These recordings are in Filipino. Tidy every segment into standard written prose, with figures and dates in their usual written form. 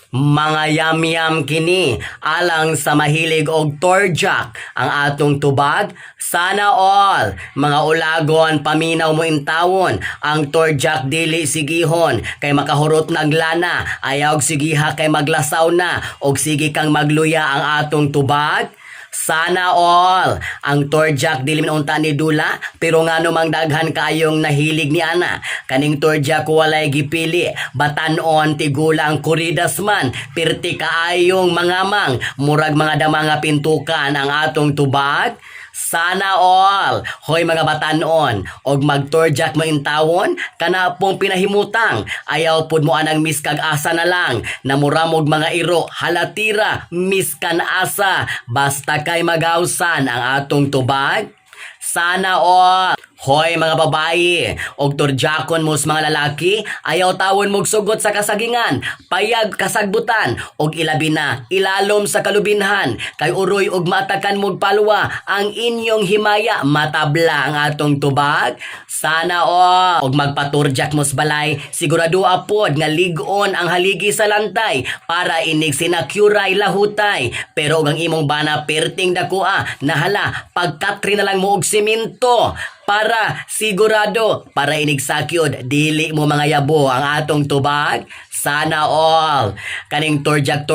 Mga yam-yam kini alang sa mahilig og torjak ang atong tubag. Sana all mga ulagon paminaw mo intawon ang torjak dili sigihon kay makahurot naglana ayaw sigiha kay maglasaw na og sige kang magluya ang atong tubag. Sana all ang torjak dili man unta ni dula pero ngano mang daghan kayong nahilig ni ana kaning torjak walay gipili batan-on tigulang kuridas man pirti kaayong mangamang murag mga dama nga pintukan ang atong tubag. Sana all hoy mga batan-on og magtorjak mo intawon kana pong pinahimutang ayaw pud mo anang miskag asa na lang namuramog mga iro halatira miskan asa basta kay magawsan ang atong tubag. Sana all hoy mga babayi og torjakon mos mga lalaki ayaw tawon mog sugot sa kasagingan payag kasagbutan og ilabi na ilalom sa kalubinhan kay uroy og matakan mog palwa ang inyong himaya matabla ang atong tubag. Sana all og magpaturjak mos balay sigurado apod nga lig-on ang haligi sa lantay para inig sinakyuray lahutay pero og ang imong bana perting dakoa nahala pagkatri na lang mo og semento para sigurado para inigsakyod dili mo mga yabo ang atong tubag. Sana all kaning torjak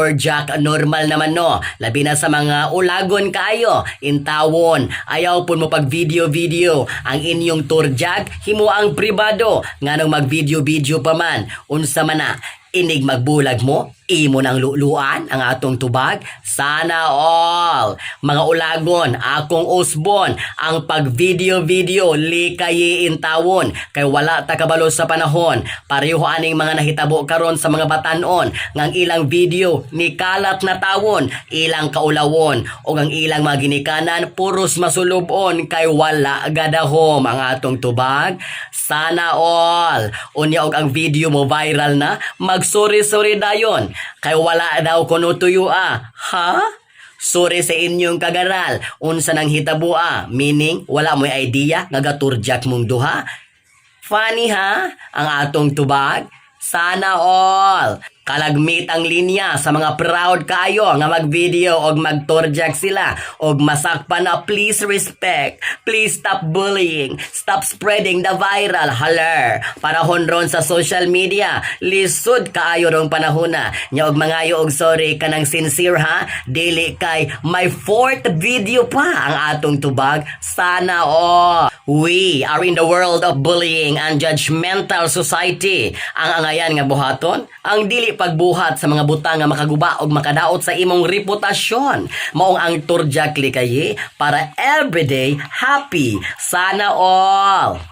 normal naman no labi na sa mga ulagon kayo intawon ayaw pud mo pag video ang inyong torjak himo ang pribado nganong mag video pa man unsa man na inig magbulag mo, imo nang luluan ang atong tubag. Sana all mga ulagon, akong usbon, ang pag video likayi intawon kay wala ta kabalo sa panahon. Pareho aning mga nahitabo karon sa mga batan-on ngang ilang video ni kalat na tawon, ilang kaulawon o ang ilang mga ginikanan puros masulubon kay wala gadahom ang atong tubag. Sana all unya og ang video mo viral na sorry dayon kay wala daw kuno tuyo ha. Sorry sa inyong kagaral unsa nang hitabo meaning wala mo'y idea nga gaturjak mong duha. Funny ha ang atong tubag. Sana all kalagmit ang linya sa mga proud kayo nga mag-video og magtorjak sila og masakpan na please respect, please stop bullying, stop spreading the viral haler panahon ron sa social media lisod kaayo rong panahona nya og mangayo og sorry kanang sincere ha dili kay my fourth video pa ang atong tubag. Sana all we are in the world of bullying and judgmental society ang angayan nga buhaton ang dili pagbuhat sa mga butang nga makaguba og makadaot sa imong reputasyon maong ang turjak likayi para everyday happy. Sana all